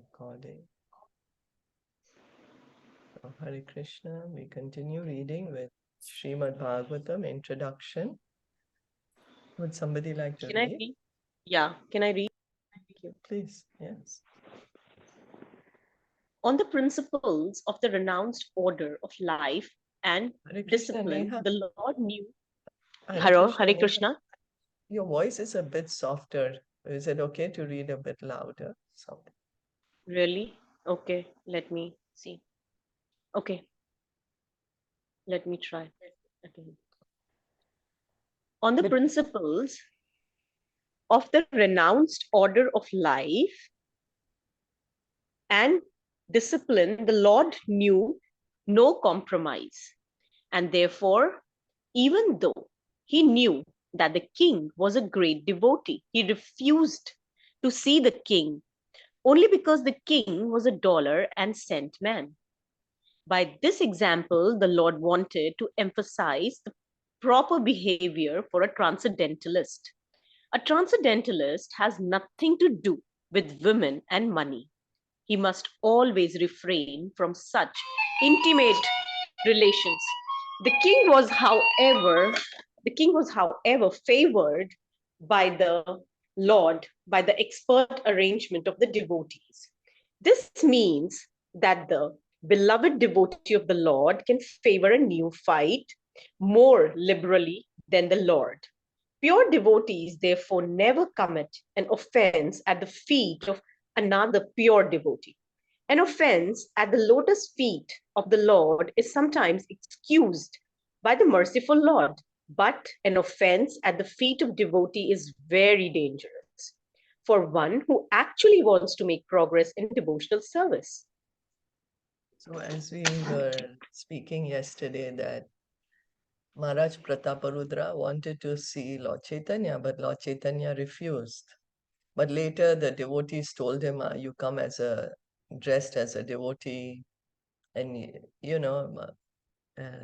Recording. So, Hare Krishna. We continue reading with Srimad Bhagavatam introduction. Would somebody like to Can I read? read? Yeah, can I read? Thank you. Please, yes. On the principles of the renounced order of life and Hare Krishna, discipline, Neha. the Lord knew. Hare Hare Neha. Krishna. Your voice is a bit softer. Is it okay to read a bit louder? Something. Really? Okay, let me see. Okay, let me try again. On the principles of the renounced order of life and discipline, the Lord knew no compromise. And therefore, even though he knew that the king was a great devotee, he refused to see the king only because the king was a dollar and cent man. By this example, the Lord wanted to emphasize the proper behavior for a transcendentalist. A transcendentalist has nothing to do with women and money. He must always refrain from such intimate relations. The king was, however, favored by the Lord by the expert arrangement of the devotees. This means that the beloved devotee of the Lord can favor a neophyte more liberally than the Lord. Pure devotees, therefore, never commit an offense at the feet of another pure devotee. An offense at the lotus feet of the Lord is sometimes excused by the merciful Lord, but an offense at the feet of devotee is very dangerous for one who actually wants to make progress in devotional service. So, as we were speaking yesterday, that Maharaj Prataparudra wanted to see Lord Chaitanya, but Lord Chaitanya refused. But later the devotees told him, you come dressed as a devotee. And,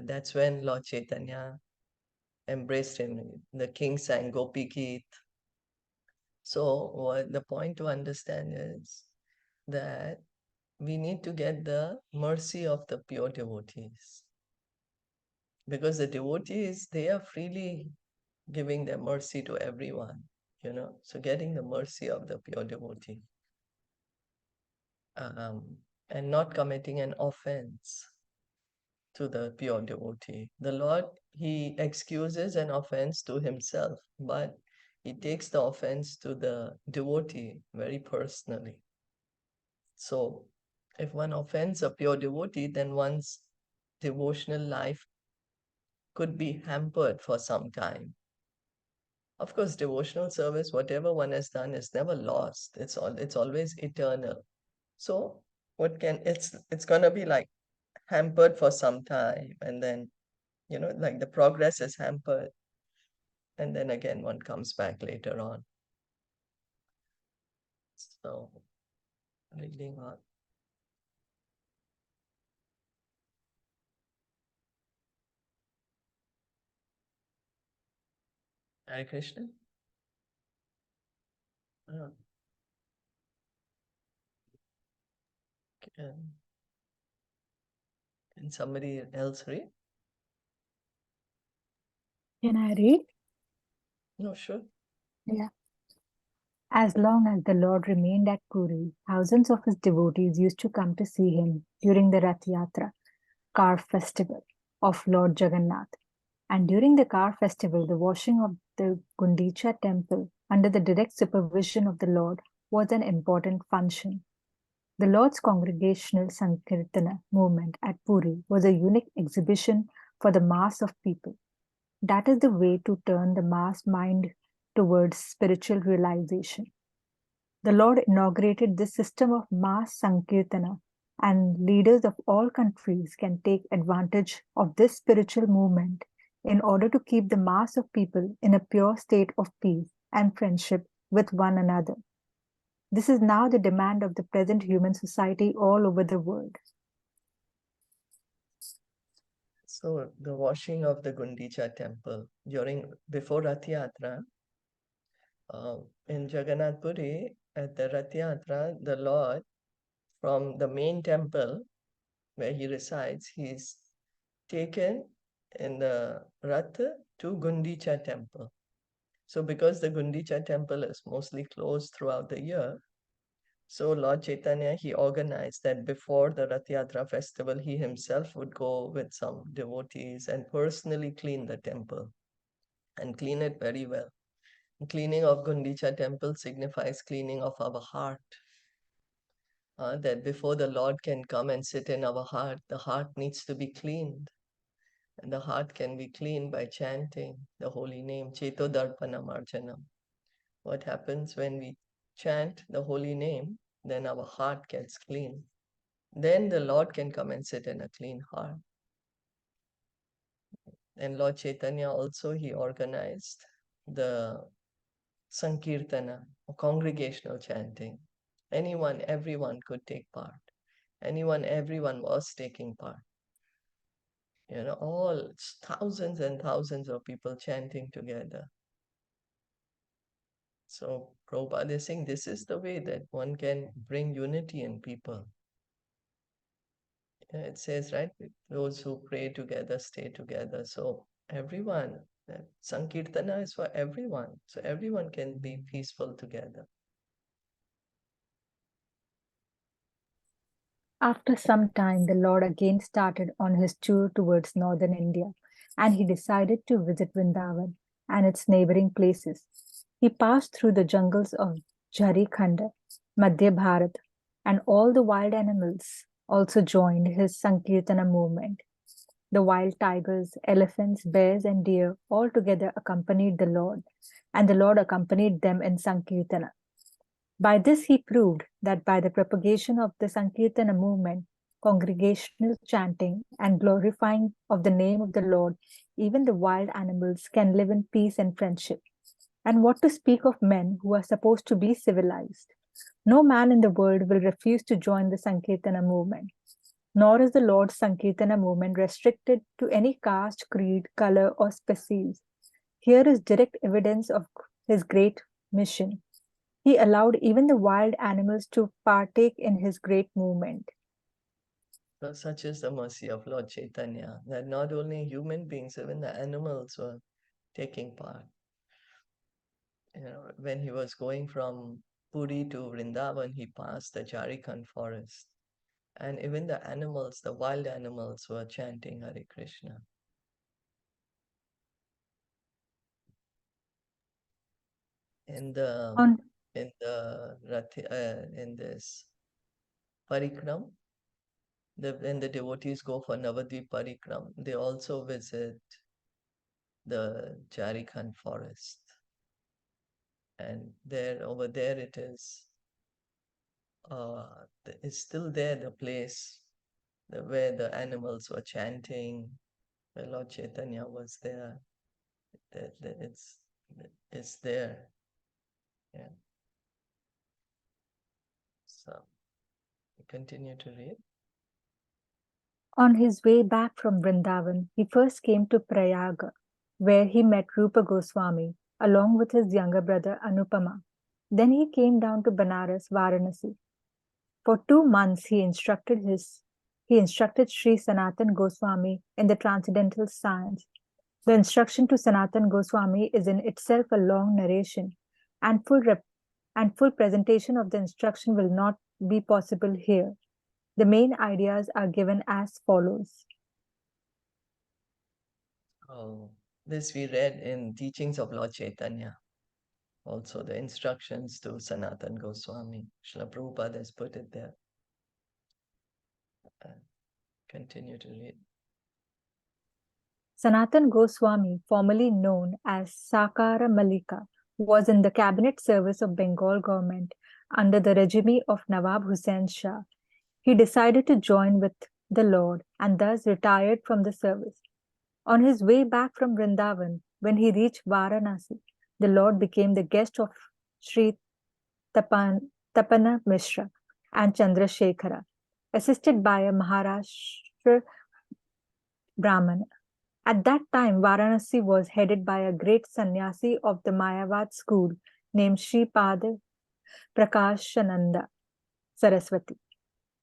that's when Lord Chaitanya embraced him. The king sang Gopi Geet. So what the point to understand is that we need to get the mercy of the pure devotees. Because the devotees, they are freely giving their mercy to everyone, So getting the mercy of the pure devotee. And not committing an offense to the pure devotee. The Lord, he excuses an offense to himself, but he takes the offense to the devotee very personally. So if one offends a pure devotee, then one's devotional life could be hampered for some time. Of course, devotional service, whatever one has done, is never lost. It's always eternal. So it's gonna be like hampered for some time, and then like the progress is hampered, and then again one comes back later on. So reading on. Hare Krishna. Uh, can somebody else read? Can I read? No, sure. Yeah. As long as the Lord remained at Puri, thousands of his devotees used to come to see him during the Rath Yatra, car festival of Lord Jagannath. And during the car festival, the washing of the Gundicha temple under the direct supervision of the Lord was an important function. The Lord's Congregational Sankirtana movement at Puri was a unique exhibition for the mass of people. That is the way to turn the mass mind towards spiritual realization. The Lord inaugurated this system of mass Sankirtana, and leaders of all countries can take advantage of this spiritual movement in order to keep the mass of people in a pure state of peace and friendship with one another. This is now the demand of the present human society all over the world. So the washing of the Gundicha temple before Rath Yatra, in Jagannath Puri, at the Rath Yatra, the Lord, from the main temple where he resides, he's taken in the Rath to Gundicha temple. So because the Gundicha temple is mostly closed throughout the year, so Lord Chaitanya, he organized that before the Rath Yatra festival, he himself would go with some devotees and personally clean the temple and clean it very well. Cleaning of Gundicha temple signifies cleaning of our heart. That before the Lord can come and sit in our heart, the heart needs to be cleaned. And the heart can be cleaned by chanting the holy name, Cheto Darpanam Arjanam. What happens when we chant the holy name, then our heart gets clean. Then the Lord can come and sit in a clean heart. And Lord Chaitanya also, he organized the Sankirtana, congregational chanting. Anyone, everyone could take part. Everyone was taking part. All thousands and thousands of people chanting together. So Prabhupada is saying this is the way that one can bring unity in people. It says, right, those who pray together stay together. So everyone, Sankirtana is for everyone. So everyone can be peaceful together. After some time, the Lord again started on his tour towards northern India, and he decided to visit Vrindavan and its neighboring places. He passed through the jungles of Jharikhand, Madhya Bharat, and all the wild animals also joined his Sankirtana movement. The wild tigers, elephants, bears, and deer all together accompanied the Lord, and the Lord accompanied them in Sankirtana. By this, he proved that by the propagation of the Sankirtana movement, congregational chanting, and glorifying of the name of the Lord, even the wild animals can live in peace and friendship. And what to speak of men who are supposed to be civilized? No man in the world will refuse to join the Sankirtana movement. Nor is the Lord's Sankirtana movement restricted to any caste, creed, color, or species. Here is direct evidence of his great mission. He allowed even the wild animals to partake in his great movement. So such is the mercy of Lord Chaitanya, that not only human beings, even the animals were taking part. When he was going from Puri to Vrindavan, he passed the Jharikhand forest. And even the animals, the wild animals, were chanting Hare Krishna. In this parikram, when the devotees go for Navadvip parikram, they also visit the Jharikhand forest. And over there it is, it's still there, the place where the animals were chanting, where Lord Chaitanya was there. It's there. Yeah. So we continue to read. On his way back from Vrindavan, he first came to Prayaga, where he met Rupa Goswami, along with his younger brother Anupama. Then he came down to Banaras, Varanasi. For 2 months, he instructed Sri Sanatan Goswami in the transcendental science. The instruction to Sanatan Goswami is in itself a long narration, and full presentation of the instruction will not be possible here. The main ideas are given as follows. Oh, this we read in Teachings of Lord Chaitanya. Also the instructions to Sanatan Goswami. Srila Prabhupada has put it there. Continue to read. Sanatan Goswami, formerly known as Sakara Malika, was in the cabinet service of Bengal government under the regime of Nawab Hussain Shah. He decided to join with the Lord and thus retired from the service. On his way back from Vrindavan, when he reached Varanasi, the Lord became the guest of Sri Tapana Mishra and Chandrasekhara, assisted by a Maharashtra Brahmana. At that time, Varanasi was headed by a great sannyasi of the Mayavad school named Sri Pada Prakashananda Saraswati.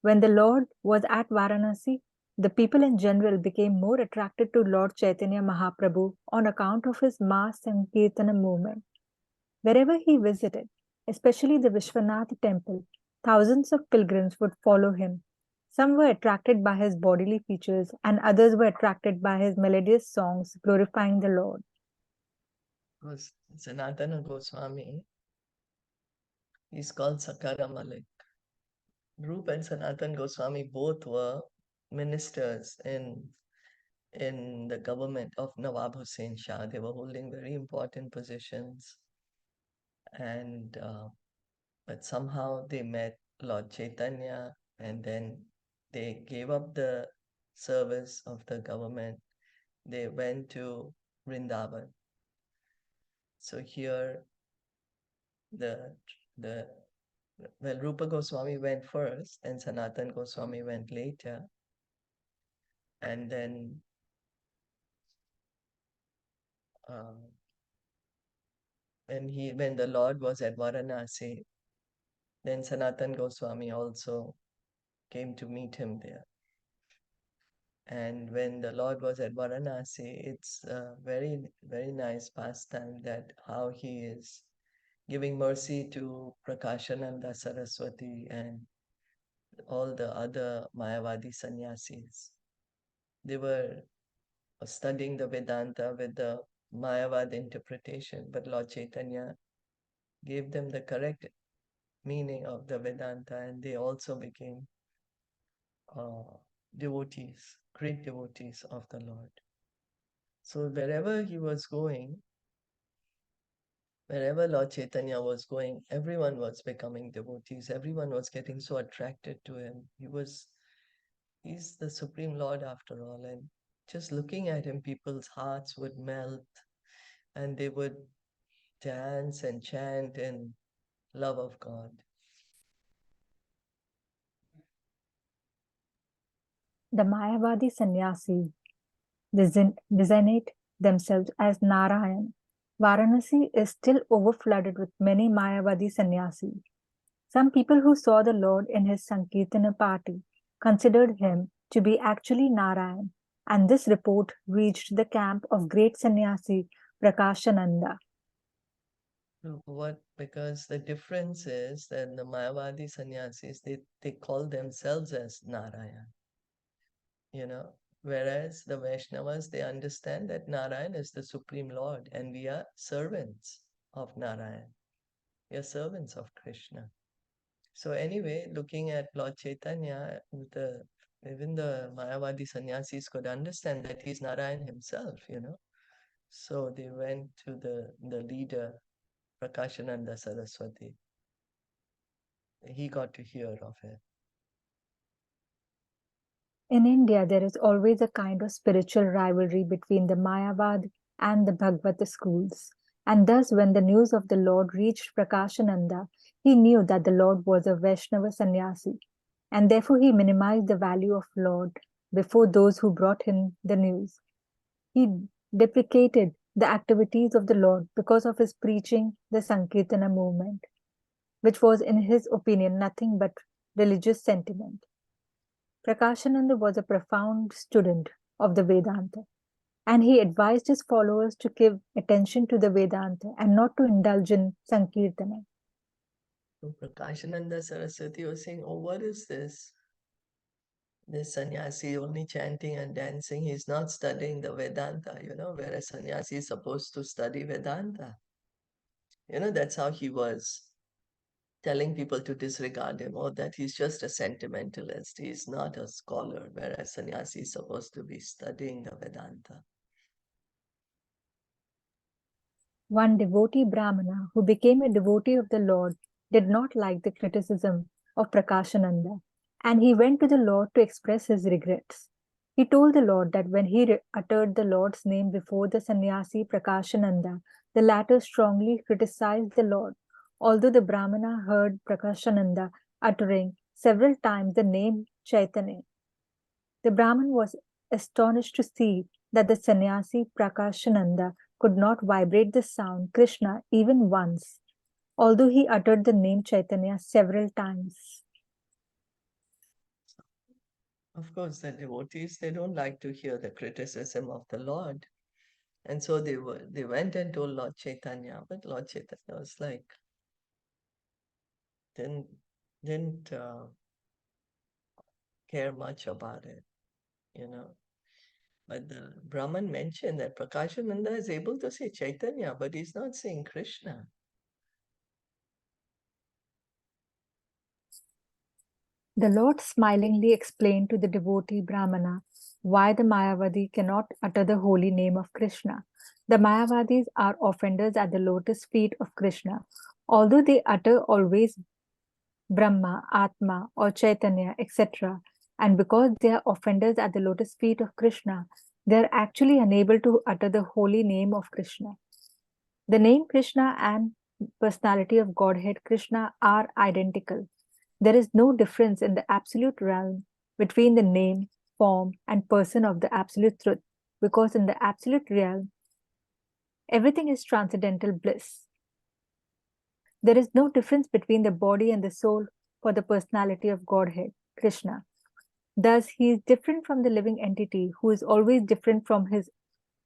When the Lord was at Varanasi, the people in general became more attracted to Lord Chaitanya Mahaprabhu on account of his mass and Kirtana movement. Wherever he visited, especially the Vishwanath temple, thousands of pilgrims would follow him. Some were attracted by his bodily features, and others were attracted by his melodious songs glorifying the Lord. Because Sanatana Goswami, he's called Sakara Malik. Rup and Sanatan Goswami both were ministers in the government of Nawab Hussain Shah. They were holding very important positions, and but somehow they met Lord Chaitanya, and then they gave up the service of the government. They went to Vrindavan. So here, the well, Rupa Goswami went first, and Sanatan Goswami went later, and then when the Lord was at Varanasi, then Sanatan Goswami also came to meet him there. And when the Lord was at Varanasi, it's a very, very nice pastime that how he is giving mercy to Prakashananda Saraswati and all the other Mayavadi sannyasis. They were studying the Vedanta with the Mayavad interpretation, but Lord Chaitanya gave them the correct meaning of the Vedanta, and they also became devotees, great devotees of the Lord. So wherever he was going, wherever Lord Chaitanya was going, everyone was becoming devotees. Everyone was getting so attracted to him. He's the Supreme Lord after all. And just looking at him, people's hearts would melt and they would dance and chant in love of God. The Mayavadi sannyasis designate themselves as Narayan. Varanasi is still overflooded with many Mayavadi sannyasis. Some people who saw the Lord in his Sankirtana party considered him to be actually Narayan, and this report reached the camp of great sannyasi Prakashananda. What? Because the difference is that the Mayavadi sannyasis, they call themselves as Narayan. Whereas the Vaishnavas, they understand that Narayan is the Supreme Lord and we are servants of Narayan. We are servants of Krishna. So anyway, looking at Lord Chaitanya, even the Mayavadi sannyasis could understand that he's Narayan himself, So they went to the leader, Prakashananda Saraswati. He got to hear of it. In India, there is always a kind of spiritual rivalry between the Mayavad and the Bhagavata schools. And thus, when the news of the Lord reached Prakashananda, he knew that the Lord was a Vaishnava sannyasi, and therefore he minimized the value of Lord before those who brought him the news. He deprecated the activities of the Lord because of his preaching the Sankirtana movement, which was, in his opinion, nothing but religious sentiment. Prakashananda was a profound student of the Vedanta, and he advised his followers to give attention to the Vedanta and not to indulge in Sankirtana. So Prakashananda Saraswati was saying, oh, what is this? This sannyasi only chanting and dancing, he's not studying the Vedanta, whereas sannyasi is supposed to study Vedanta. That's how he was telling people to disregard him, or that he's just a sentimentalist, he's not a scholar, whereas sannyasi is supposed to be studying the Vedanta. One devotee Brahmana who became a devotee of the Lord did not like the criticism of Prakashananda, and he went to the Lord to express his regrets. He told the Lord that when he uttered the Lord's name before the sannyasi Prakashananda, the latter strongly criticized the Lord. Although the Brahmana heard Prakashananda uttering several times the name Chaitanya, the Brahman was astonished to see that the sannyasi Prakashananda could not vibrate the sound Krishna even once, although he uttered the name Chaitanya several times. Of course, the devotees, they don't like to hear the criticism of the Lord. And so they went and told Lord Chaitanya, but Lord Chaitanya was like, didn't didn't care much about it, you know. But the Brahman mentioned that Prakashananda is able to say Chaitanya, but he's not saying Krishna. The Lord smilingly explained to the devotee Brahmana why the Mayavadi cannot utter the holy name of Krishna. The Mayavadis are offenders at the lotus feet of Krishna. Although they utter always Brahma, Atma, or Chaitanya, etc., and because they are offenders at the lotus feet of Krishna, they are actually unable to utter the holy name of Krishna. The name Krishna and personality of Godhead Krishna are identical. There is no difference in the absolute realm between the name, form, and person of the absolute truth, because in the absolute realm, everything is transcendental bliss. There is no difference between the body and the soul for the personality of Godhead, Krishna. Thus, he is different from the living entity who is always different from his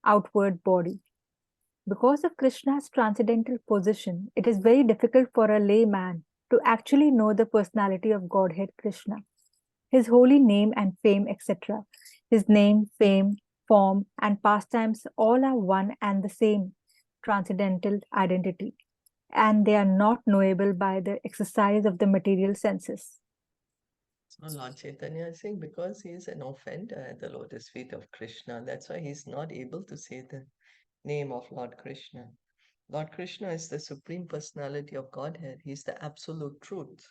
outward body. Because of Krishna's transcendental position, it is very difficult for a layman to actually know the personality of Godhead Krishna, his holy name and fame, etc. His name, fame, form, and pastimes all are one and the same transcendental identity, and they are not knowable by the exercise of the material senses. So Lord Chaitanya is saying because he is an offender at the lotus feet of Krishna, that's why he's not able to say the name of Lord Krishna. Lord Krishna is the Supreme Personality of Godhead. He's the absolute truth.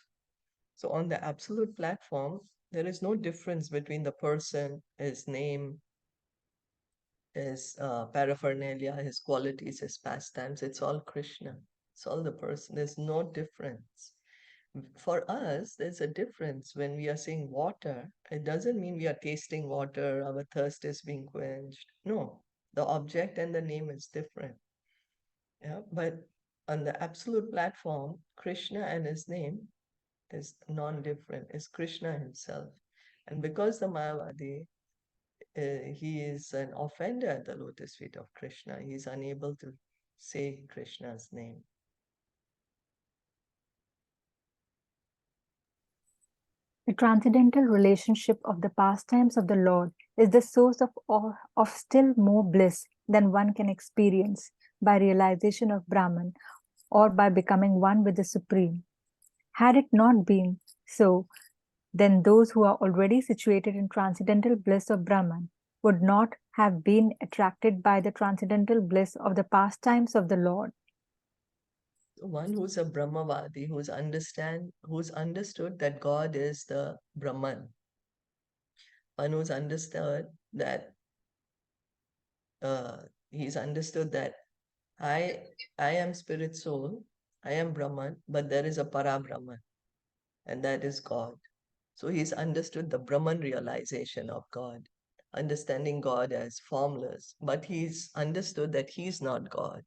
So on the absolute platform, there is no difference between the person, his name, his paraphernalia, his qualities, his pastimes. It's all Krishna. It's all the person. There's no difference. For us, there's a difference when we are saying water. It doesn't mean we are tasting water, our thirst is being quenched. No, the object and the name is different. Yeah, but on the absolute platform, Krishna and his name is non-different, is Krishna himself. And because the Mayavadi, he is an offender at the lotus feet of Krishna, he is unable to say Krishna's name. The transcendental relationship of the pastimes of the Lord is the source of still more bliss than one can experience by realization of Brahman or by becoming one with the Supreme. Had it not been so, then those who are already situated in transcendental bliss of Brahman would not have been attracted by the transcendental bliss of the pastimes of the Lord. One who's a Brahmavadi, who's understood that God is the Brahman, one who's understood that he's understood that I I am spirit soul, I am Brahman, but there is a para Brahman, and that is God. So he's understood the Brahman realization of God, understanding God as formless, but he's understood that he's not God,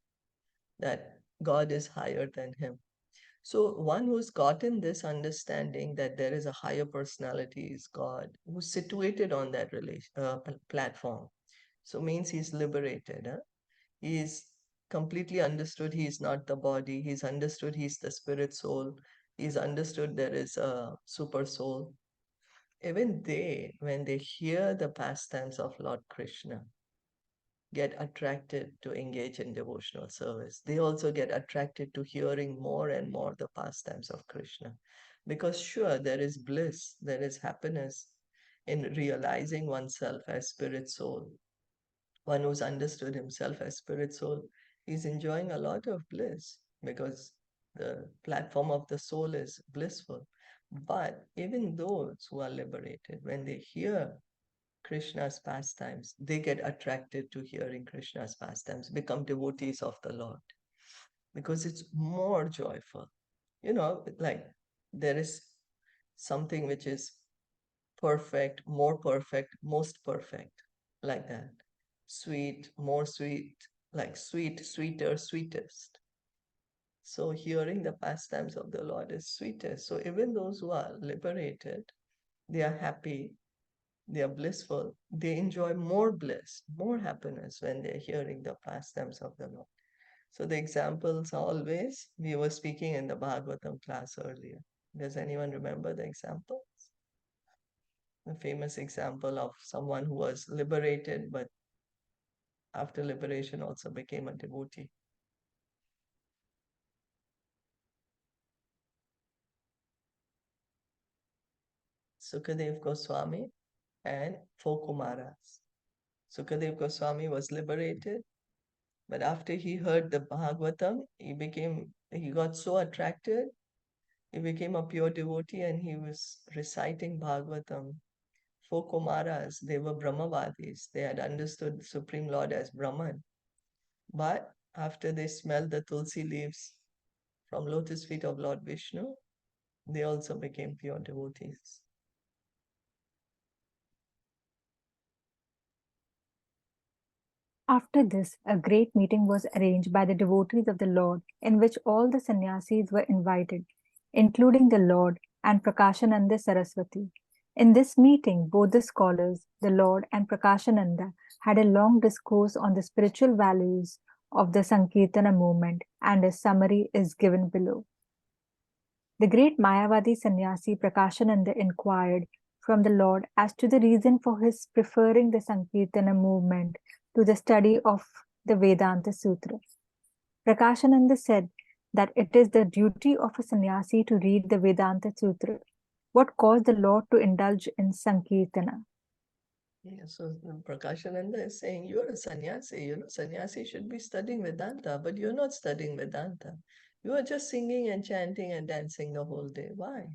that God is higher than him. So one who's gotten this understanding that there is a higher personality is God, who's situated on that platform. So means he's liberated. Huh? He's completely understood he's not the body. He's understood he's the spirit soul. He's understood there is a super soul. Even they, when they hear the pastimes of Lord Krishna, get attracted to engage in devotional service. They also get attracted to hearing more and more the pastimes of Krishna. Because sure, there is bliss, there is happiness in realizing oneself as spirit soul. One who's understood himself as spirit soul, he's enjoying a lot of bliss because the platform of the soul is blissful. But even those who are liberated, when they hear Krishna's pastimes, they get attracted to hearing Krishna's pastimes, become devotees of the Lord because it's more joyful. Like there is something which is perfect, more perfect, most perfect, like that. Sweet, more sweet, like sweet, sweeter, sweetest. So hearing the pastimes of the Lord is sweetest. So even those who are liberated, they are happy they are blissful, they enjoy more bliss, more happiness when they're hearing the pastimes of the Lord. So the examples are always, we were speaking in the Bhagavatam class earlier. Does anyone remember the examples? The famous example of someone who was liberated, but after liberation also became a devotee. Sukadev Goswami and four Kumaras. Sukadev Goswami was liberated, but after he heard the Bhagavatam, he got so attracted, he became a pure devotee and he was reciting Bhagavatam. Four Kumaras, they were Brahmavadis. They had understood the Supreme Lord as Brahman. But after they smelled the tulsi leaves from lotus feet of Lord Vishnu, they also became pure devotees. After this, a great meeting was arranged by the devotees of the Lord, in which all the sannyasis were invited, including the Lord and Prakashananda Saraswati. In this meeting, both the scholars, the Lord and Prakashananda, had a long discourse on the spiritual values of the Sankirtana movement, and a summary is given below. The great Mayavadi sannyasi Prakashananda inquired from the Lord as to the reason for his preferring the Sankirtana movement to the study of the Vedanta Sutra. Prakashananda said that it is the duty of a sannyasi to read the Vedanta Sutra. What caused the Lord to indulge in Sankirtana? Yeah, so Prakashananda is saying, you're a sannyasi, sannyasi should be studying Vedanta, but you're not studying Vedanta. You are just singing and chanting and dancing the whole day. Why?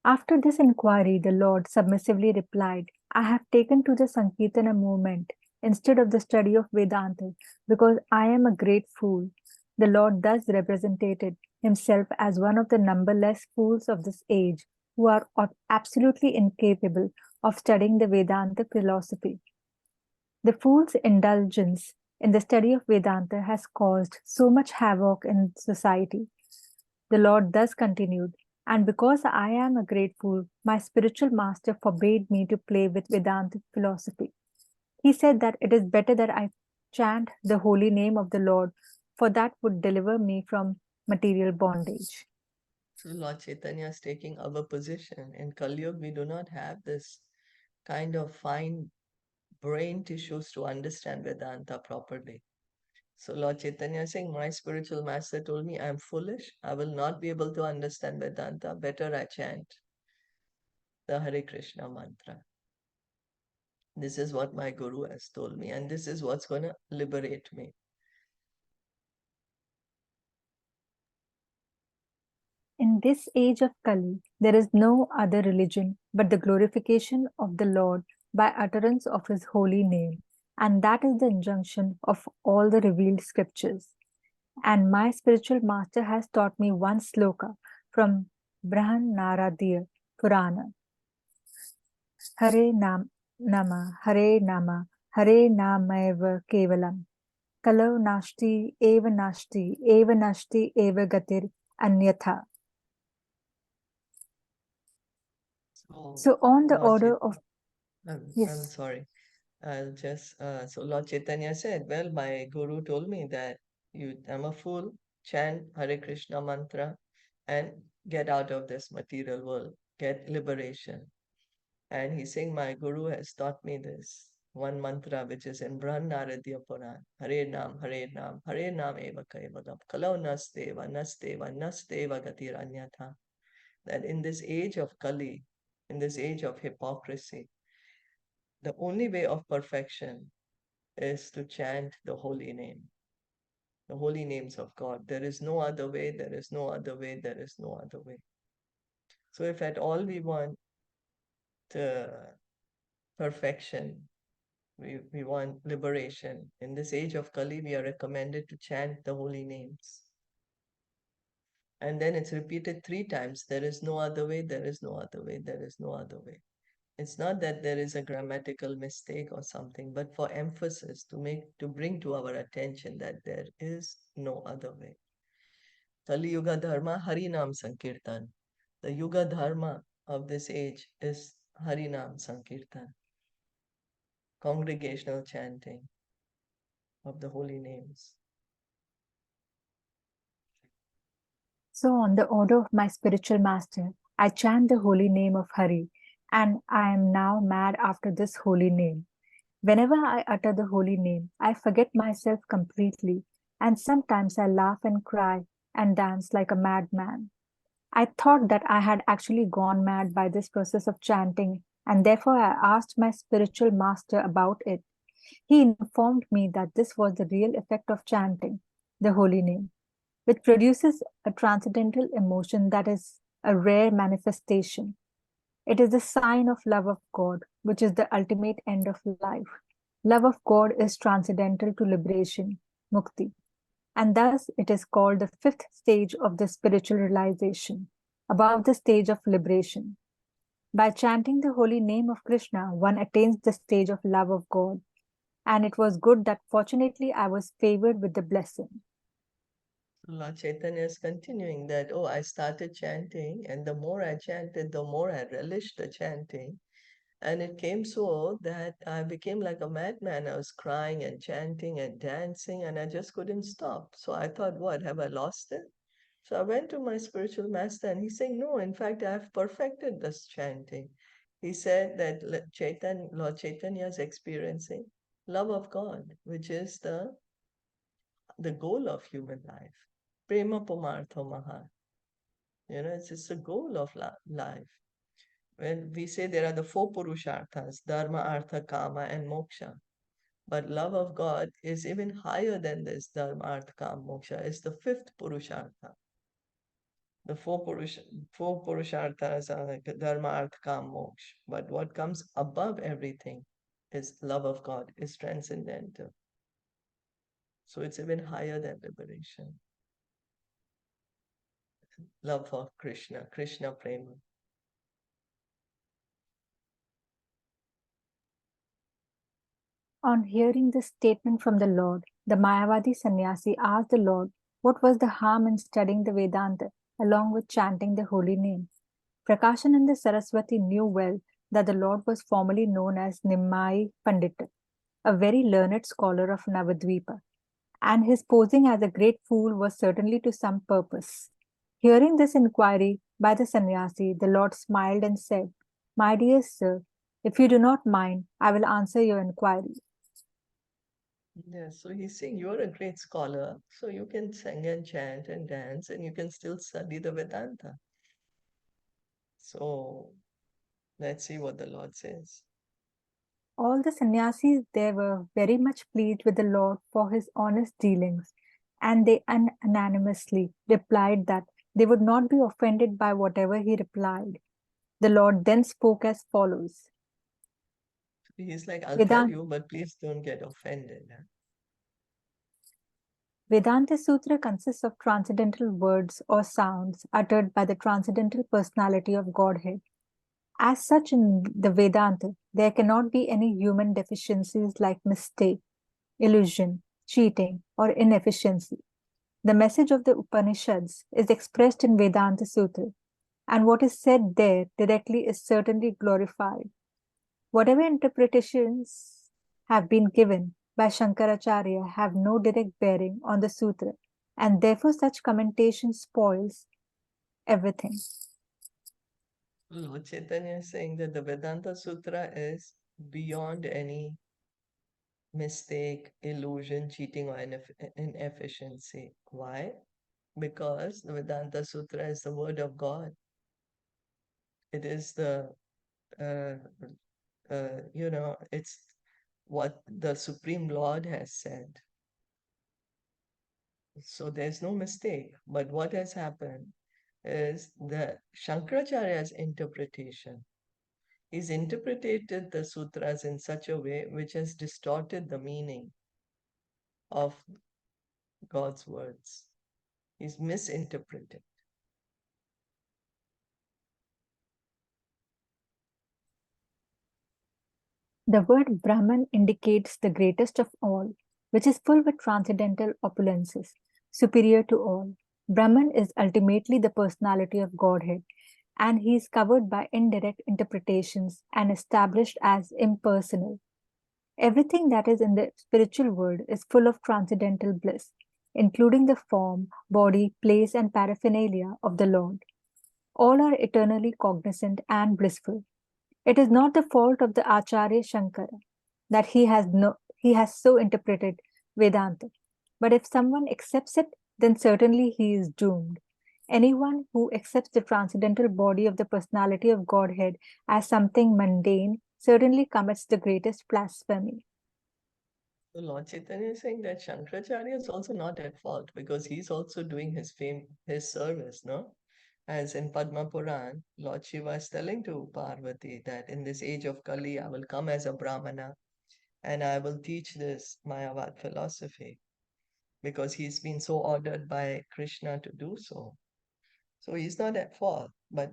After this inquiry, the Lord submissively replied, I have taken to the Sankirtana movement instead of the study of Vedanta because I am a great fool. The Lord thus represented himself as one of the numberless fools of this age who are absolutely incapable of studying the Vedanta philosophy. The fool's indulgence in the study of Vedanta has caused so much havoc in society. The Lord thus continued, and because I am a great fool, my spiritual master forbade me to play with Vedanta philosophy. He said that it is better that I chant the holy name of the Lord, for that would deliver me from material bondage. So Lord Chaitanya is taking our position. In Kali Yuga, we do not have this kind of fine brain tissues to understand Vedanta properly. So Lord Chaitanya is saying, my spiritual master told me I am foolish. I will not be able to understand Vedanta. Better I chant the Hare Krishna mantra. This is what my guru has told me, and this is what's going to liberate me. In this age of Kali, there is no other religion but the glorification of the Lord by utterance of his holy name, and that is the injunction of all the revealed scriptures. And my spiritual master has taught me one sloka from Brihadaranyaka Purana. Hare Nama, Hare Namaiva Kevalam. Kalau Nashti, Eva Nashti, Eva Nashti, Eva Gatir, Anyatha. So on the Lord order of I'm yes, sorry. I'll just so Lord Chaitanya said, well, my guru told me that I'm a fool, chant Hare Krishna mantra and get out of this material world, get liberation. And he's saying, my guru has taught me this one mantra which is in Brihadaranyaka Purana. Hare Nam, Hare Nam, Hare Nam Eva Kaivalam, Kalau Nasteva, Nasteva, Nasteva Gatiranyatha. That in this age of Kali, in this age of hypocrisy, the only way of perfection is to chant the holy name, the holy names of God. There is no other way, there is no other way, there is no other way. So if at all we want perfection, we want liberation, in this age of Kali, we are recommended to chant the holy names. And then it's repeated 3 times. There is no other way, there is no other way, there is no other way. It's not that there is a grammatical mistake or something, but for emphasis to bring to our attention that there is no other way. Kali Yuga Dharma, Hari Nam Sankirtan. The Yuga Dharma of this age is Harinam Sankirtan, congregational chanting of the holy names. So, on the order of my spiritual master, I chant the holy name of Hari, and I am now mad after this holy name. Whenever I utter the holy name, I forget myself completely, and sometimes I laugh and cry and dance like a madman. I thought that I had actually gone mad by this process of chanting, and therefore I asked my spiritual master about it. He informed me that this was the real effect of chanting the holy name, which produces a transcendental emotion that is a rare manifestation. It is the sign of love of God, which is the ultimate end of life. Love of God is transcendental to liberation, mukti, and thus it is called the fifth stage of the spiritual realization, above the stage of liberation. By chanting the holy name of Krishna, one attains the stage of love of God, and it was good that fortunately I was favored with the blessing. Lord Chaitanya is continuing that, oh, I started chanting, and the more I chanted, the more I relished the chanting. And it came so that I became like a madman. I was crying and chanting and dancing, and I just couldn't stop. So I thought, what, have I lost it? So I went to my spiritual master, and he's saying, no, in fact, I've perfected this chanting. He said that Lord Chaitanya is experiencing love of God, which is the goal of human life. Prema Pumartha Maha. It's just the goal of life. When we say there are the four Purusharthas, Dharma, Artha, Kama, and Moksha. But love of God is even higher than this Dharma, Artha, Kama, Moksha. It's the fifth Purushartha. The four Purusharthas are like Dharma, Artha, Kama, Moksha. But what comes above everything is love of God, is transcendental. So it's even higher than liberation. Love for Krishna, Krishna Prema. On hearing this statement from the Lord, the Mayavadi sannyasi asked the Lord what was the harm in studying the Vedanta along with chanting the holy name. Prakashananda Saraswati knew well that the Lord was formerly known as Nimmai Pandita, a very learned scholar of Navadvipa, and his posing as a great fool was certainly to some purpose. Hearing this inquiry by the sannyasi, the Lord smiled and said, "My dear sir, if you do not mind, I will answer your inquiry." Yes, so he's saying you're a great scholar, so you can sing and chant and dance, and you can still study the Vedanta. So let's see what the Lord says. All the sannyasis there were very much pleased with the Lord for his honest dealings, and they unanimously replied that they would not be offended by whatever he replied. The Lord then spoke as follows. He's like, I'll tell Vedanta, you, but please don't get offended. Vedanta Sutra consists of transcendental words or sounds uttered by the transcendental personality of Godhead. As such, in the Vedanta, there cannot be any human deficiencies like mistake, illusion, cheating, or inefficiency. The message of the Upanishads is expressed in Vedanta Sutra, and what is said there directly is certainly glorified. Whatever interpretations have been given by Shankaracharya have no direct bearing on the sutra, and therefore such commentation spoils everything. Lord Chaitanya is saying that the Vedanta Sutra is beyond any mistake, illusion, cheating, or inefficiency. Why? Because the Vedanta Sutra is the word of God. It is uh, it's what the Supreme Lord has said. So there's no mistake. But what has happened is the Shankaracharya's interpretation. He's interpreted the sutras in such a way which has distorted the meaning of God's words. He's misinterpreted. The word Brahman indicates the greatest of all, which is full with transcendental opulences, superior to all. Brahman is ultimately the personality of Godhead, and he is covered by indirect interpretations and established as impersonal. Everything that is in the spiritual world is full of transcendental bliss, including the form, body, place, and paraphernalia of the Lord. All are eternally cognizant and blissful. It is not the fault of the Acharya Shankara that he has so interpreted Vedanta. But if someone accepts it, then certainly he is doomed. Anyone who accepts the transcendental body of the personality of Godhead as something mundane certainly commits the greatest blasphemy. So Lord Chaitanya is saying that Shankaracharya is also not at fault because he's also doing his service, no? As in Padma Puran, Lord Shiva is telling to Parvati that in this age of Kali, I will come as a Brahmana and I will teach this Mayavad philosophy because he's been so ordered by Krishna to do so. So he's not at fault. But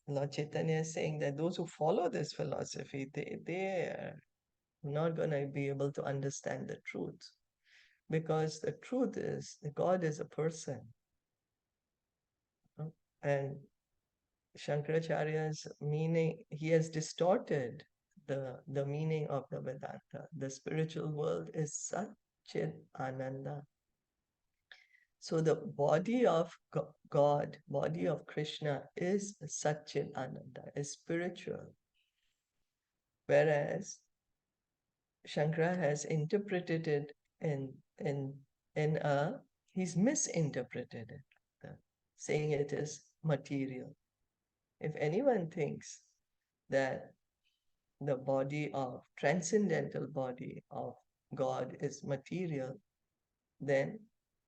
Lord Chaitanya is saying that those who follow this philosophy, they are not going to be able to understand the truth. Because the truth is, that God is a person. And Shankaracharya's meaning, he has distorted the meaning of the Vedanta. The spiritual world is Satchit Ananda. So the body of God, body of Krishna is Satchit Ananda, is spiritual. Whereas Shankara has interpreted it in a, he's misinterpreted it, saying it is material. If anyone thinks that the body of transcendental body of God is material, then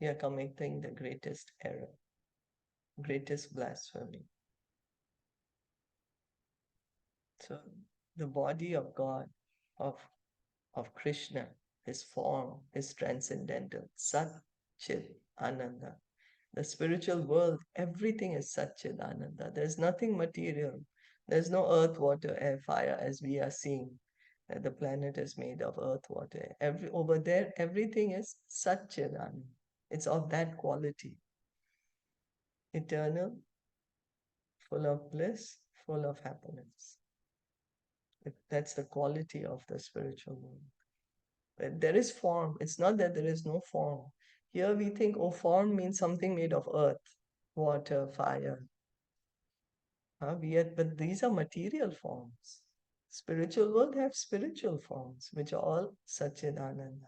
you are committing the greatest error, greatest blasphemy. So the body of God, of Krishna, his form is transcendental, Sat Chit Ananda. The spiritual world, everything is Satchit Ananda. There's nothing material. There's no earth, water, air, fire as we are seeing. That the planet is made of earth, water. Over there, everything is Satchit Ananda. It's of that quality. Eternal, full of bliss, full of happiness. That's the quality of the spiritual world. There is form. It's not that there is no form. Here we think, oh, form means something made of earth, water, fire. But these are material forms. Spiritual world have spiritual forms, which are all Satchidananda.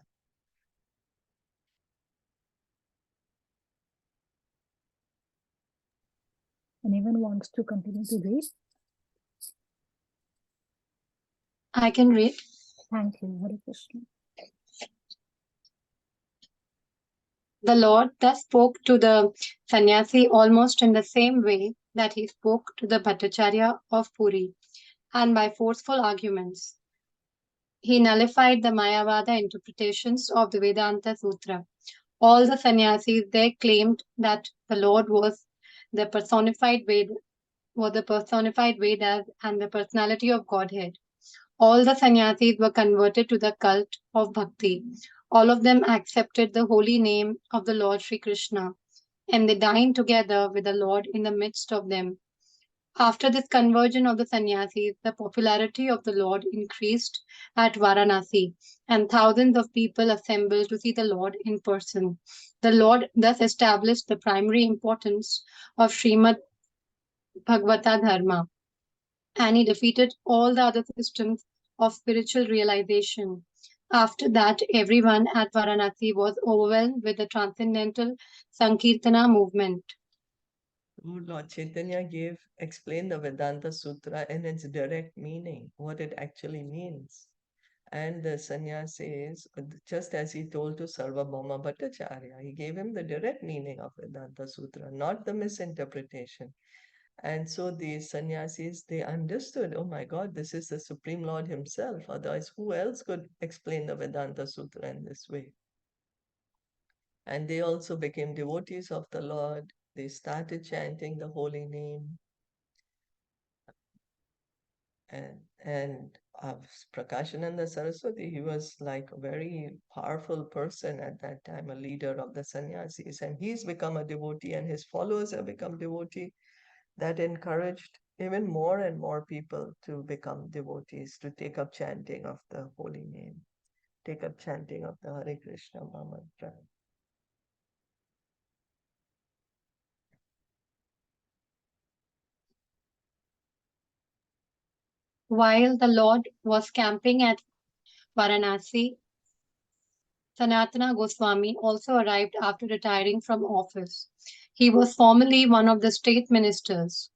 Anyone wants to continue to read? I can read. Thank you, Hare Krishna. The Lord thus spoke to the sannyasi almost in the same way that he spoke to the Bhattacharya of Puri, and by forceful arguments. He nullified the Mayavada interpretations of the Vedanta Sutra. All the sannyasis there claimed that the Lord was the personified Vedas and the personality of Godhead. All the sannyasis were converted to the cult of bhakti. All of them accepted the holy name of the Lord Sri Krishna, and they dined together with the Lord in the midst of them. After this conversion of the sannyasis, the popularity of the Lord increased at Varanasi, and thousands of people assembled to see the Lord in person. The Lord thus established the primary importance of Srimad Bhagavata Dharma, and he defeated all the other systems of spiritual realization. After that, everyone at Varanasi was overwhelmed with the transcendental Sankirtana movement. Lord Chaitanya explained the Vedanta Sutra in its direct meaning, what it actually means. And the sannyasis, just as he told to Sarvabhauma Bhattacharya, he gave him the direct meaning of Vedanta Sutra, not the misinterpretation. And so the sannyasis, they understood, oh my God, this is the Supreme Lord himself. Otherwise, who else could explain the Vedanta Sutra in this way? And they also became devotees of the Lord. They started chanting the holy name. And Prakashananda Saraswati, he was like a very powerful person at that time, a leader of the sannyasis. And he's become a devotee and his followers have become devotee. that encouraged even more and more people to become devotees, to take up chanting of the holy name, take up chanting of the Hare Krishna mantra. While the Lord was camping at Varanasi, Sanatana Goswami also arrived after retiring from office. He was formerly one of the state ministers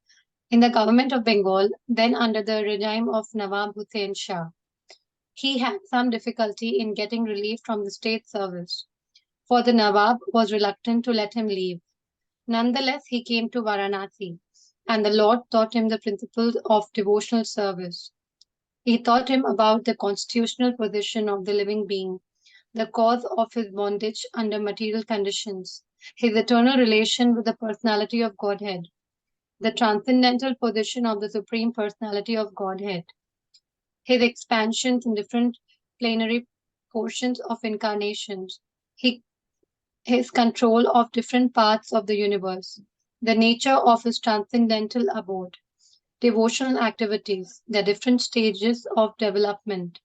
in the government of Bengal, then under the regime of Nawab Hussain Shah. He had some difficulty in getting relief from the state service, for the Nawab was reluctant to let him leave. Nonetheless, he came to Varanasi, and the Lord taught him the principles of devotional service. He taught him about the constitutional position of the living being, the cause of his bondage under material conditions, his eternal relation with the personality of Godhead, the transcendental position of the Supreme Personality of Godhead, his expansions in different planetary portions of incarnations, his control of different parts of the universe, the nature of his transcendental abode, devotional activities, the different stages of development,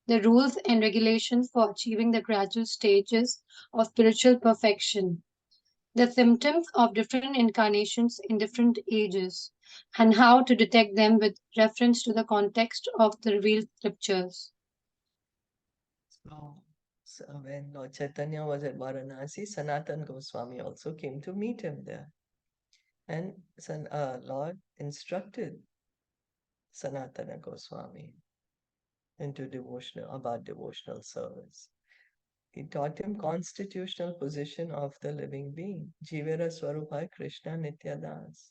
the rules and regulations for achieving the gradual stages of spiritual perfection, the symptoms of different incarnations in different ages, and how to detect them with reference to the context of the revealed scriptures. So when Lord Chaitanya was at Varanasi, Sanatan Goswami also came to meet him there. And Lord instructed Sanatana Goswami about devotional service. He taught him constitutional position of the living being, Jivera Swarupa Krishna Nityadas,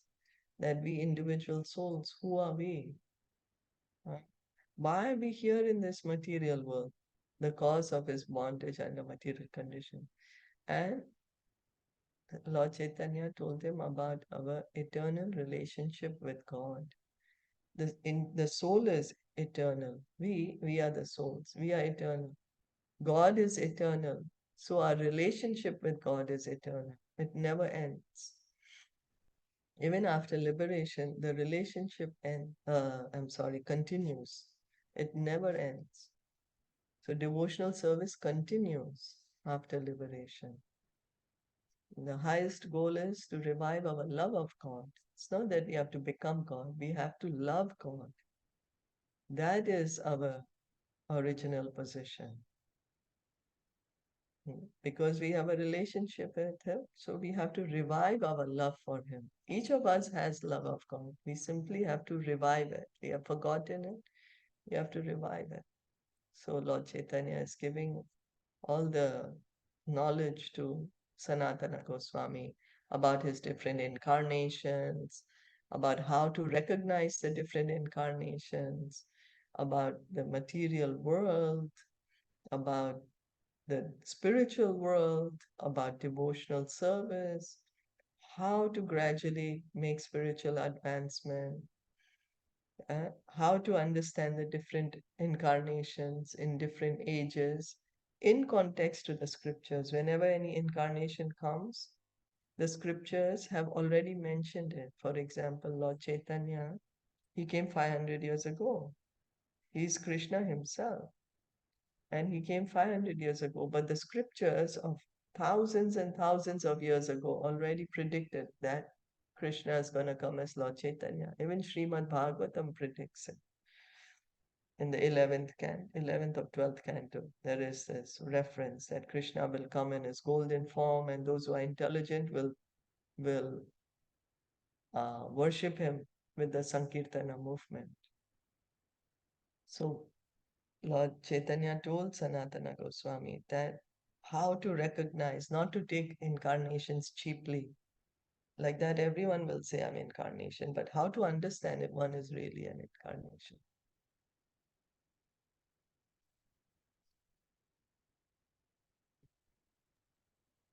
that we individual souls, who are we? Why are we here in this material world? The cause of his bondage under material condition. And Lord Chaitanya told him about our eternal relationship with God. The soul is eternal. We are the souls. We are eternal. God is eternal. So our relationship with God is eternal. It never ends. Even after liberation, the relationship continues. It never ends. So devotional service continues after liberation. The highest goal is to revive our love of God. It's not that we have to become God. We have to love God. That is our original position. Because we have a relationship with Him, so we have to revive our love for Him. Each of us has love of God. We simply have to revive it. We have forgotten it. We have to revive it. So Lord Chaitanya is giving all the knowledge to Sanatana Goswami about his different incarnations, about how to recognize the different incarnations, about the material world, about the spiritual world, about devotional service, how to gradually make spiritual advancement, how to understand the different incarnations in different ages in context to the scriptures. Whenever any incarnation comes, the scriptures have already mentioned it. For example, Lord Chaitanya, he came 500 years ago. He's Krishna himself. And he came 500 years ago. But the scriptures of thousands and thousands of years ago already predicted that Krishna is going to come as Lord Chaitanya. Even Srimad Bhagavatam predicts it. In the 11th or 12th canto, there is this reference that Krishna will come in his golden form, and those who are intelligent will worship him with the Sankirtana movement. So Lord Chaitanya told Sanatana Goswami that how to recognize, not to take incarnations cheaply. Like that, everyone will say, I'm incarnation, but how to understand if one is really an incarnation.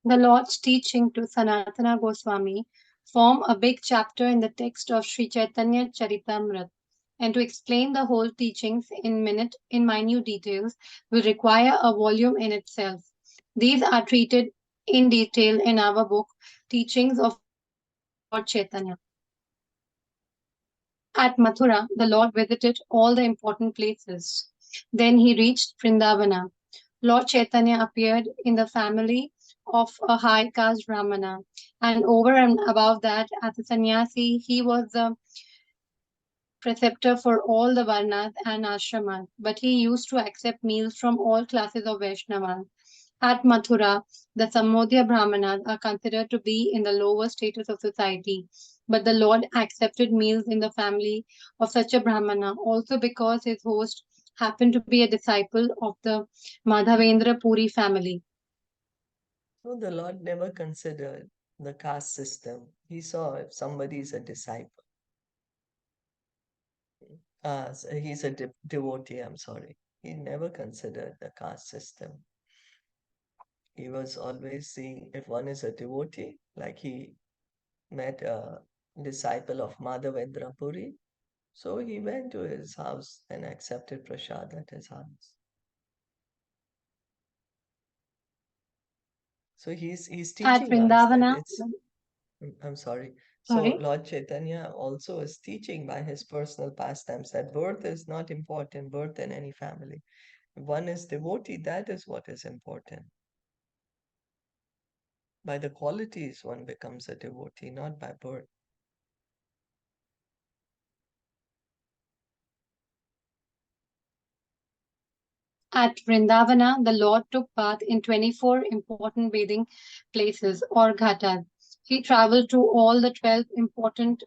The Lord's teaching to Sanatana Goswami form a big chapter in the text of Sri Caitaniya Caritamita, and to explain the whole teachings in minute details will require a volume in itself. These are treated in detail in our book, Teachings of Lord Chaitanya. At Mathura, the Lord visited all the important places. Then he reached Vrindavana. Lord Chaitanya appeared in the family of a high caste Brahmana, and over and above that, as a sannyasi, he was the preceptor for all the varnas and ashramas, but he used to accept meals from all classes of Vaishnavas. At Mathura, the Samodhya Brahmanas are considered to be in the lower status of society, but the Lord accepted meals in the family of such a Brahmana also because his host happened to be a disciple of the Madhavendra Puri family. So the Lord never considered the caste system. He saw if somebody is a disciple. He's a devotee, I'm sorry. He never considered the caste system. He was always seeing if one is a devotee, like he met a disciple of Madhavendra Puri. So he went to his house and accepted prasad at his house. So he's At teaching us that Vrindavana, I'm sorry. So sorry, Lord Chaitanya also is teaching by his personal pastimes that birth is not important, birth in any family. If one is devotee, that is what is important. By the qualities one becomes a devotee, not by birth. At Vrindavana, the Lord took bath in 24 important bathing places or ghatas. He traveled to all the 12 important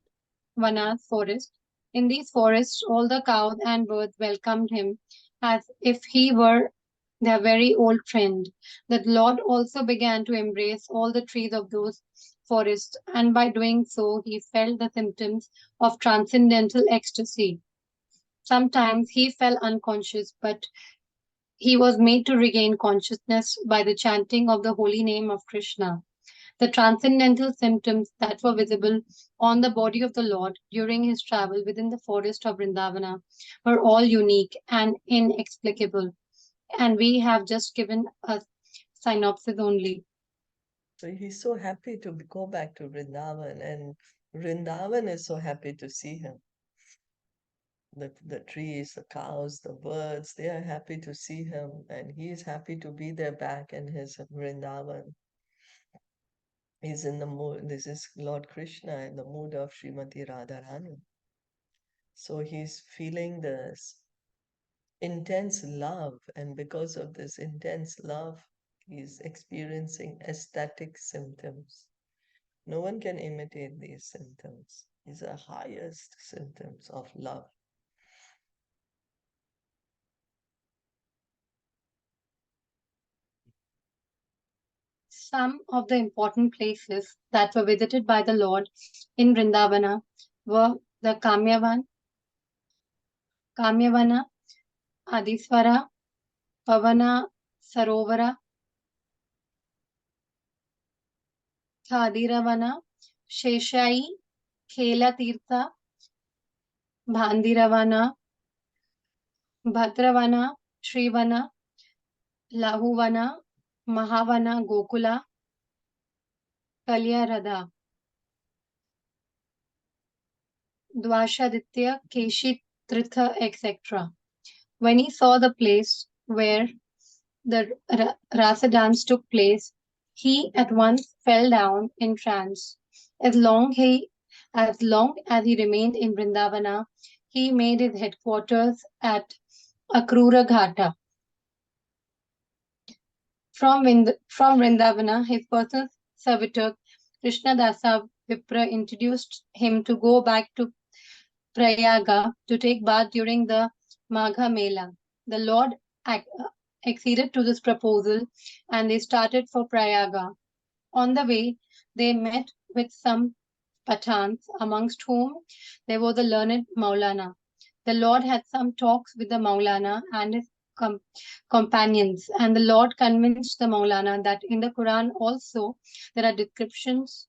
vanas forests. In these forests, all the cows and birds welcomed him as if he were their very old friend. The Lord also began to embrace all the trees of those forests, and by doing so, he felt the symptoms of transcendental ecstasy. Sometimes he fell unconscious, but he was made to regain consciousness by the chanting of the holy name of Krishna. The transcendental symptoms that were visible on the body of the Lord during his travel within the forest of Vrindavana were all unique and inexplicable. And we have just given a synopsis only. So he's so happy to go back to Vrindavan, and Vrindavan is so happy to see him. The trees, the cows, the birds, they are happy to see him, and he is happy to be there back in his Vrindavan. He's in the mood, this is Lord Krishna in the mood of Srimati Radharani. So he's feeling this intense love, and because of this intense love, he's experiencing ecstatic symptoms. No one can imitate these symptoms. These are highest symptoms of love. Some of the important places that were visited by the Lord in Vrindavana were the Kamyavana, Adiswara, Pavana Sarovara, Khadiravana, Sheshai, Khela Tirtha, Bhandiravana, Bhadravana, Shrivana, Lahuvana, Mahavana, Gokula, Kalyaradha, Dvashaditya, Keshi Tritha, etc. When he saw the place where the rasa dance took place, he at once fell down in trance. As long as he remained in Vrindavana, he made his headquarters at Akrura Ghata. From Vrindavana, his personal servitor Krishna Dasa Vipra introduced him to go back to Prayaga to take bath during the Magha Mela. The Lord ac- acceded to this proposal and they started for Prayaga. On the way, they met with some Pathans, amongst whom there was a learned Maulana. The Lord had some talks with the Maulana and his companions, and the Lord convinced the Maulana that in the Quran also there are descriptions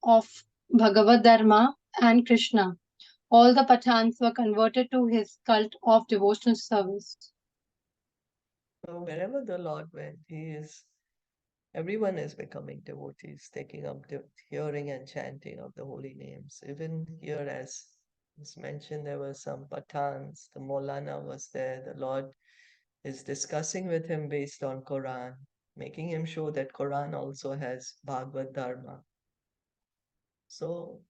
of Bhagavad Dharma and Krishna. All the Pathans were converted to his cult of devotional service. So wherever the Lord went, everyone is becoming devotees, taking up the hearing and chanting of the holy names. Even here, as It's mentioned there were some Pathans, the Maulana was there, the Lord is discussing with him based on Quran, making him show that Quran also has Bhagavad Dharma. So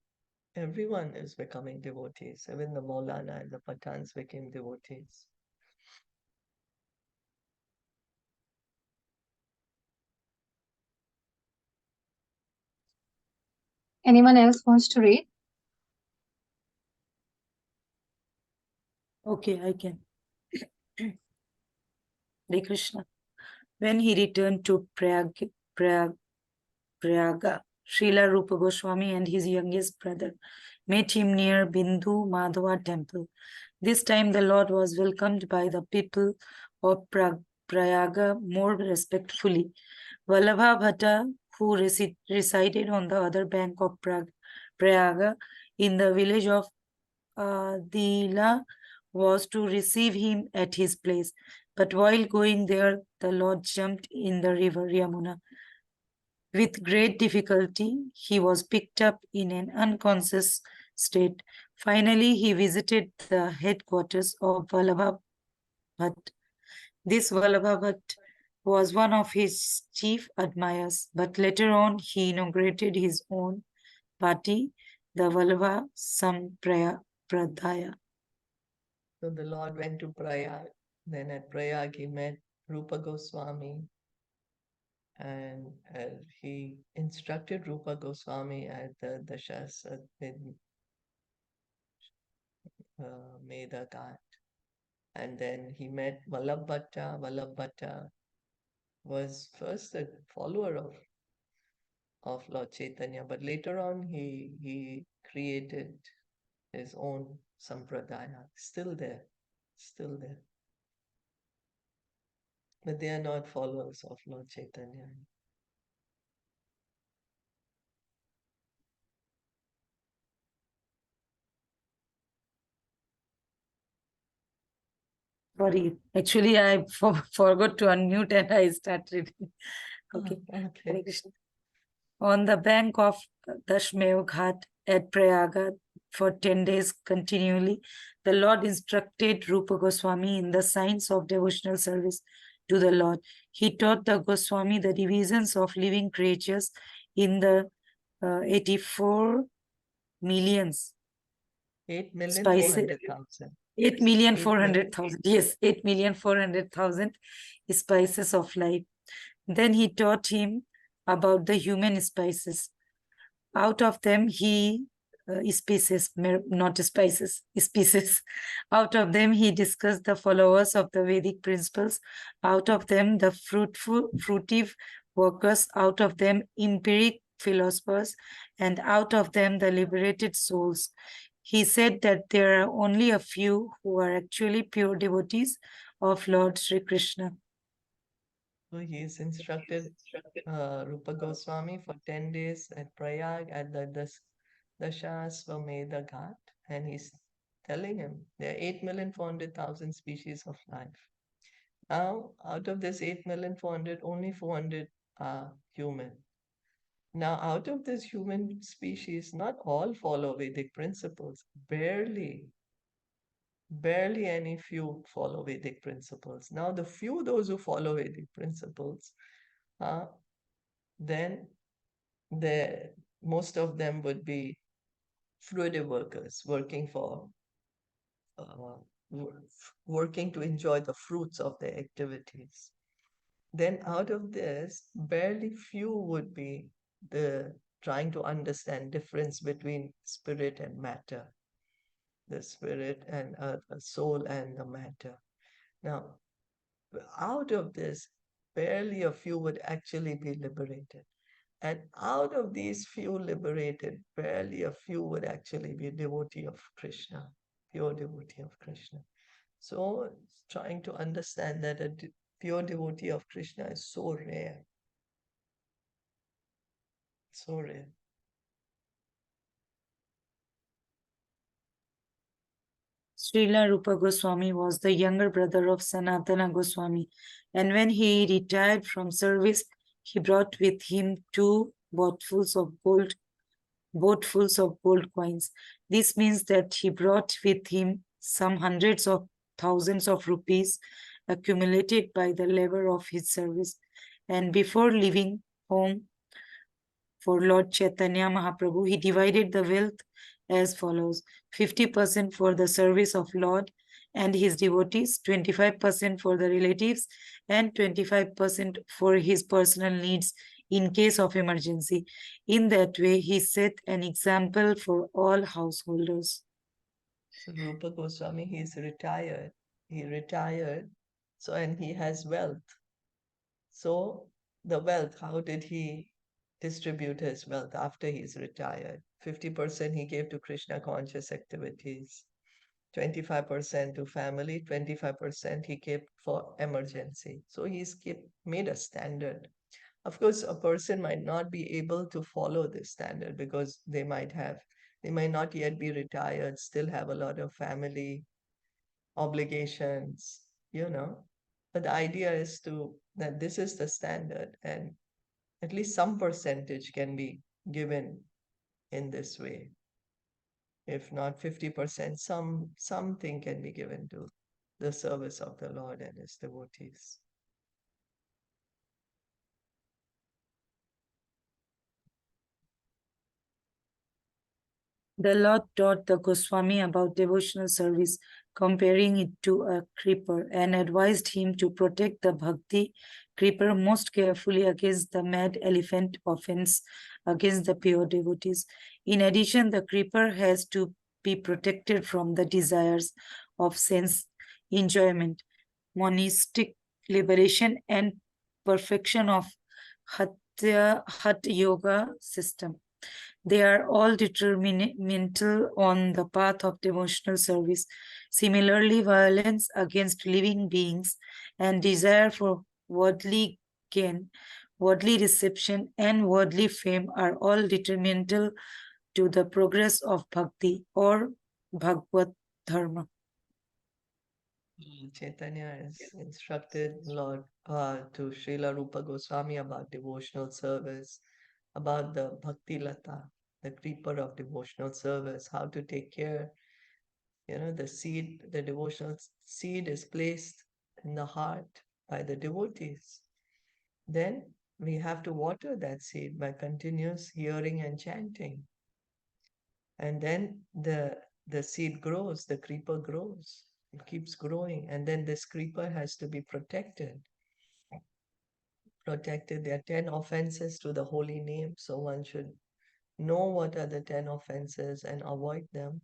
everyone is becoming devotees. Even the Maulana and the Pathans became devotees. Anyone else wants to read? Okay, I can. Hare Krishna. When he returned to Prayaga, Srila Rupa Goswami and his youngest brother met him near Bindu Madhava temple. This time the Lord was welcomed by the people of Prayaga more respectfully. Vallabha Bhatta, who resided on the other bank of Prayaga in the village of Dila, was to receive him at his place. But while going there, the Lord jumped in the river Yamuna. With great difficulty, he was picked up in an unconscious state. Finally, he visited the headquarters of Vallabha Bhatt. This Vallabha Bhatt was one of his chief admirers, but later on he inaugurated his own party, the Vallabha Sampradaya. So the Lord went to Prayag. Then at Prayag he met Rupa Goswami, and he instructed Rupa Goswami at the Meda Ghat. And then he met Vallabh Bhatta. Vallabh Bhatta was first a follower of Lord Chaitanya, but later on he created his own sampradaya. Still there. But they are not followers of Lord Chaitanya. Sorry, actually I forgot to unmute and I started. Okay. Okay. Hare Krishna. On the bank of Dashmeo Ghat at Prayaga for 10 days continually, the Lord instructed Rupa Goswami in the science of devotional service to the Lord. He taught the Goswami the divisions of living creatures in the 84 millions. 8,400,000. 8,400,000. Yes, 8,400,000 spices of life. Then he taught him about the human spices. Out of them, species. Out of them, he discussed the followers of the Vedic principles. Out of them, the fruitive workers. Out of them, empiric philosophers. And out of them, the liberated souls. He said that there are only a few who are actually pure devotees of Lord Sri Krishna. So he's instructed Rupa Goswami for 10 days at Prayag at the Dashasvamedha Ghat, and he's telling him there are 8,400,000 species of life. Now, out of this 8,400,000, only 400 are human. Now, out of this human species, not all follow Vedic principles. Barely any few follow Vedic principles. Now, the few, those who follow Vedic principles, then most of them would be fruitive workers working working to enjoy the fruits of their activities. Then out of this, barely few would be the trying to understand difference between spirit and matter, the spirit and the soul and the matter. Now, out of this, barely a few would actually be liberated. And out of these few liberated, barely a few would actually be a devotee of Krishna, pure devotee of Krishna. So, trying to understand that a pure devotee of Krishna is so rare. So rare. Srila Rupa Goswami was the younger brother of Sanatana Goswami, and when he retired from service, he brought with him 2 bottles of gold boatfuls of gold coins. This means that he brought with him some hundreds of thousands of rupees accumulated by the labor of his service. And before leaving home for Lord Chaitanya Mahaprabhu, he divided the wealth as follows: 50% for the service of Lord and his devotees, 25% for the relatives, and 25% for his personal needs in case of emergency. In that way, he set an example for all householders. So Rupa Goswami, he's retired. He retired, so and he has wealth. So the wealth, how did he distribute his wealth after he's retired? 50% he gave to Krishna conscious activities, 25% to family, 25% he kept for emergency. So he's made a standard. Of course, a person might not be able to follow this standard because they might not yet be retired, still have a lot of family obligations, you know. But the idea is that this is the standard and at least some percentage can be given in this way. If not 50%, something can be given to the service of the Lord and his devotees. The Lord taught the Goswami about devotional service, comparing it to a creeper, and advised him to protect the bhakti creeper most carefully against the mad elephant offense against the pure devotees. In addition, the creeper has to be protected from the desires of sense enjoyment, monistic liberation, and perfection of Hatha Yoga system. They are all detrimental on the path of devotional service. Similarly, violence against living beings and desire for worldly gain, worldly reception, and worldly fame are all detrimental to the progress of bhakti or Bhagavad Dharma. Chaitanya has instructed Lord to Srila Rupa Goswami about devotional service, about the Bhakti Lata, the creeper of devotional service, how to take care. You know, the devotional seed is placed in the heart by the devotees. Then we have to water that seed by continuous hearing and chanting. And then the seed grows, the creeper grows. It keeps growing, and then this creeper has to be protected. There are 10 offenses to the holy name, so one should know what are the 10 offenses and avoid them.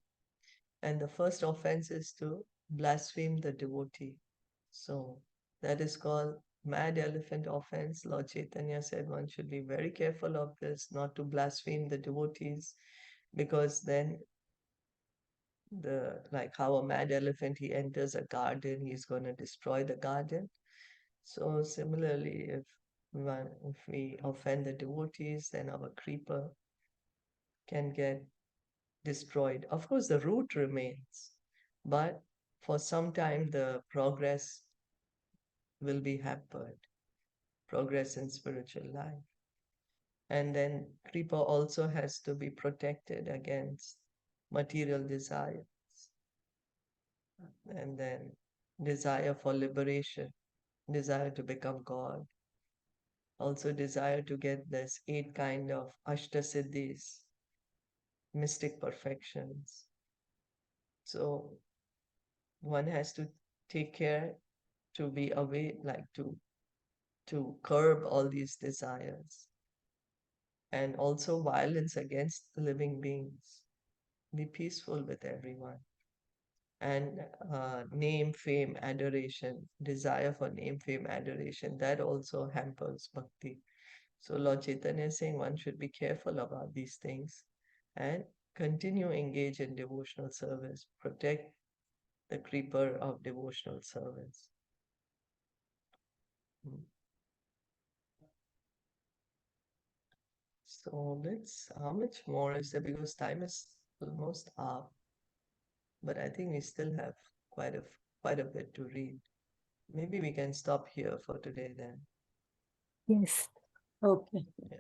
And the first offense is to blaspheme the devotee. So that is called mad elephant offense. Lord Chaitanya said one should be very careful of this, not to blaspheme the devotees, because then like how a mad elephant, he enters a garden, he's going to destroy the garden. So similarly, if we offend the devotees, then our creeper can get destroyed. Of course, the root remains, but for some time the progress will be hampered, progress in spiritual life. And then creeper also has to be protected against material desires, and then desire for liberation, desire to become God, also desire to get this 8 kind of ashtasiddhis, mystic perfections. So one has to take care to be away, like to curb all these desires, and also violence against living beings. Be peaceful with everyone. And name, fame, adoration, desire for name, fame, adoration, that also hampers bhakti. So Lord Chaitanya is saying one should be careful about these things and continue engage in devotional service, protect the creeper of devotional service. So how much more is there? Because time is almost up, but I think we still have quite a bit to read. Maybe we can stop here for today then. Yes. Okay. Yeah.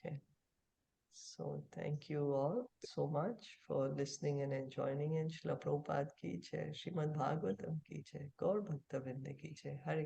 Okay. So thank you all so much for listening and enjoying. And Srila Prabhupada ki jai, Srimad Bhagavatam ki jai, Gaur Bhakta Vrinda ki jai. Hare